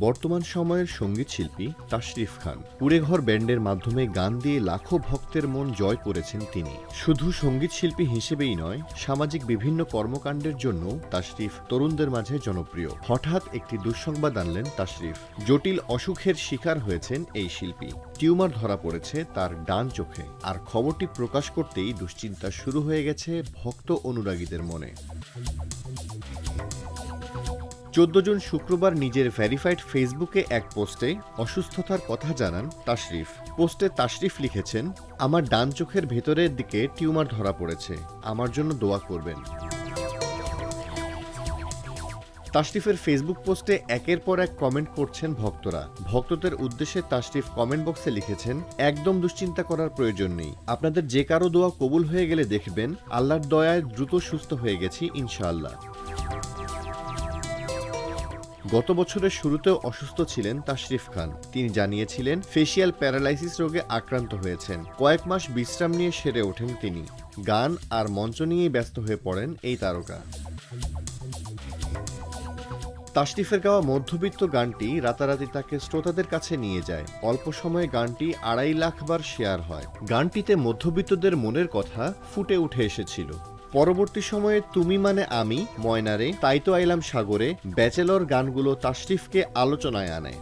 বর্তমান সময়ের সঙ্গীত শিল্পী তাশরিফ খান কুড়েঘর ব্যান্ডের মাধ্যমে গান দিয়ে লাখো ভক্তের মন জয় করেছেন তিনি। শুধু সঙ্গীত শিল্পী হিসেবেই নয়, সামাজিক বিভিন্ন কর্মকাণ্ডের জন্য তাশরিফ তরুণদের মাঝে জনপ্রিয়। হঠাৎ একটি দুঃসংবাদ আনলেন তাশরিফ। জটিল অসুখের শিকার হয়েছেন এই শিল্পী। টিউমার ধরা পড়েছে তার ডান চোখে। আর খবরটি প্রকাশ করতেই দুশ্চিন্তা শুরু হয়ে গেছে ভক্ত অনুরাগীদের মনে। 14 জুন শুক্রবার নিজের ভেরিফাইড ফেসবুকে এক পোস্টে অসুস্থতার কথা জানান তাশরিফ। পোস্টে তাশরিফ লিখেছেন, আমার ডান চোখের ভেতরের দিকে টিউমার ধরা পড়েছে, আমার জন্য দোয়া করবেন। তাশরিফের ফেসবুক পোস্টে একের পর এক কমেন্ট করছেন ভক্তরা। ভক্তদের উদ্দেশ্যে তাশরিফ কমেন্ট বক্সে লিখেছেন, একদম দুশ্চিন্তা করার প্রয়োজন নেই। আপনাদের যে কারো দোয়া কবুল হয়ে গেলে দেখবেন আল্লাহর দয়ায় দ্রুত সুস্থ হয়ে গেছি ইনশাআল্লাহ। গত বছরের শুরুতেও অসুস্থ ছিলেন তাশরিফ খান। তিনি জানিয়েছিলেন ফেসিয়াল প্যারালাইসিস রোগে আক্রান্ত হয়েছেন। কয়েক মাস বিশ্রাম নিয়ে সেরে ওঠেন তিনি। গান আর মঞ্চ নিয়েই ব্যস্ত হয়ে পড়েন এই তারকা। তাশরিফের গাওয়া মধ্যবিত্ত গানটি রাতারাতি তাকে শ্রোতাদের কাছে নিয়ে যায়। অল্প সময়ে গানটি 2.5 লাখ বার শেয়ার হয়। গানটিতে মধ্যবিত্তদের মনের কথা ফুটে উঠে এসেছিল। পরবর্তী সময়ে তুমি মানে আমি, ময়নারে, তাই তো আইলাম সাগরে, ব্যাচেলর গানগুলো তাশরিফকে আলোচনায় আনে।